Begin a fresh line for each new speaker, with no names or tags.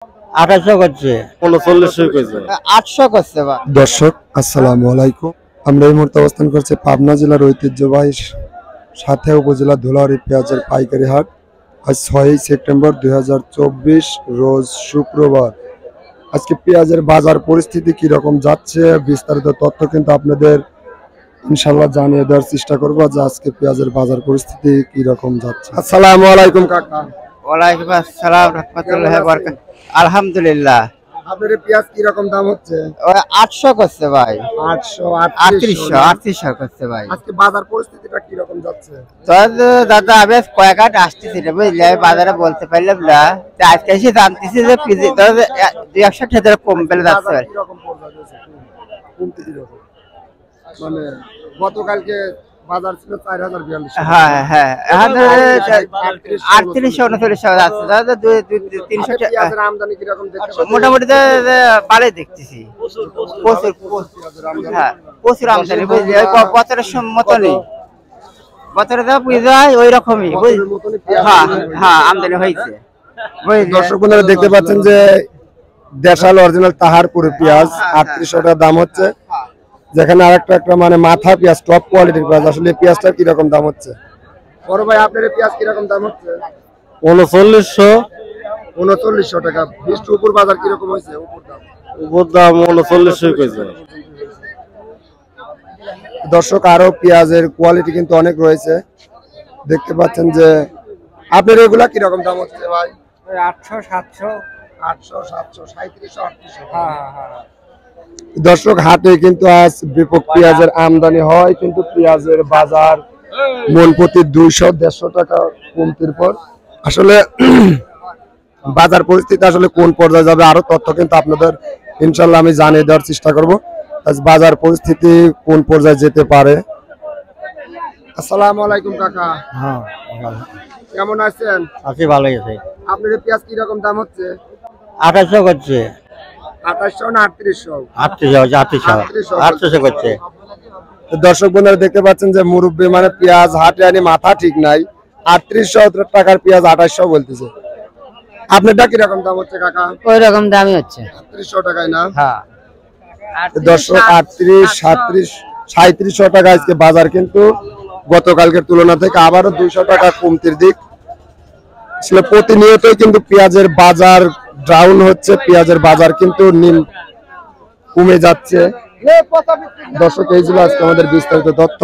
2800 করছে,
3900 কইছে,
800 করছে বা।
দর্শক আসসালামু আলাইকুম। আমরা এই মুহূর্তে অবস্থান করছি পাবনা জেলার ঐতিহ্যবাহী সাথে উপজেলা ধুলাউড়ি পেঁয়াজের পাইকারি হাট। আজ 6 সেপ্টেম্বর 2024 রোজ শুক্রবার। আজকে পেঁয়াজের বাজার পরিস্থিতি কি রকম যাচ্ছে বিস্তারিত তথ্য কিন্তু আপনাদের ইনশাআল্লাহ জানিয়ে দেওয়ার চেষ্টা করব যে আজকে পেঁয়াজের বাজার পরিস্থিতি কি রকম যাচ্ছে। আসসালামু আলাইকুম কাকা।
ওয়ালাইকুম আসসালাম রাহমাতুল্লাহি ওয়া বারাকাতুহু। আলহামদুলিল্লাহ।
আপনাদের পেঁয়াজ কি রকম দাম হচ্ছে?
ওই 800 করছে ভাই,
800
3800 করছে ভাই।
আজকে বাজার পরিস্থিতিটা কি রকম যাচ্ছে?
তো দাদা আমি কয়েক হাট আসতেছি রে বুঝলি, আমি বাজারে বলতে পারলাম না। তো আজকে এসে জানতেছি যে পিজি 200 টাকা কম পেলে যাচ্ছে।
কি রকম পড়ছে? কমতে কি রকম? মানে গতকালকে বাজার ছিল 4042।
হ্যাঁ হ্যাঁ, এখন 3800 3900 যাচ্ছে। দাদা 300 টাকা
পেঁয়াজের আমদানি কি রকম দেখতে?
মোটামুটি পারে দেখতেছি প্রচুর, হ্যাঁ প্রচুর আমদানি বুঝলি, বছরের মতো নেই, বছরে যা পুজো যায় ওই রকমই বুঝলি। হ্যাঁ হ্যাঁ আমদানি হয়েছে।
দর্শক বন্ধুরা দেখতে পাচ্ছেন যে দেশাল অরিজিনাল তাহারপুরের পেঁয়াজ 3800 টাকা দাম হচ্ছে, যেখানে আরেকটা মানে মাথা পেঁয়াজ টপ কোয়ালিটির পেঁয়াজ। আসলে পেঁয়াজটা কি রকম দাম হচ্ছে বড় ভাই? আপনার পেঁয়াজ কি রকম দাম হচ্ছে?
3900
টাকা। বৃষ্টি উপর বাজার কি রকম হয়েছে?
উপর দাম 3900 কইছে।
দর্শক আরো পেঁয়াজের কোয়ালিটি কিন্তু অনেক রয়েছে, দেখতে পাচ্ছেন যে আপনার এগুলা কি রকম দাম হচ্ছে ভাই?
800 700
800 700 3700 3800। দর্শক হাটে কিন্তু আজ ব্যাপক পেঁয়াজের আমদানি হয়, কিন্তু পেঁয়াজের বাজার মন প্রতি 200-150 টাকা কমতির পর আসলে বাজার পরিস্থিতি আসলে কোন পর্যায়ে যাবে আরো তথ্য কিন্তু আপনাদের ইনশাআল্লাহ আমি জানিয়ে দেওয়ার চেষ্টা করব। আজ বাজার পরিস্থিতি কোন পর্যায়ে যেতে পারে। আসসালামু আলাইকুম কাকা।
হ্যাঁ
কেমন আছেন?
আছি, ভালোই আছে।
আপনাদের পেঁয়াজ কি রকম দাম হচ্ছে?
2800 করছে,
2800 না 3800?
800 করছে।
দর্শক বন্ধুরা দেখতে পাচ্ছেন যে মুরব্বী মানে পেঁয়াজ হাটে আনি মাথা ঠিক নাই, 3800 টাকার পেঁয়াজ 2800 বলতেছে। আপনারটা কি রকম দাম হচ্ছে কাকা?
ওই রকম দামই হচ্ছে
3800 টাকায় না?
হ্যাঁ।
দর্শক 38 37 3700 টাকা আজকে বাজার, কিন্তু গতকালকের তুলনা থেকে আবারও 200 টাকা কমতির দিক। আসলে প্রতিনিয়তই কিন্তু পেঁয়াজের বাজার ডাউন হচ্ছে, পেঁয়াজের বাজার কিন্তু কমে যাচ্ছে। দর্শক এই ছিল আজকে আমাদের বিস্তারিত তথ্য।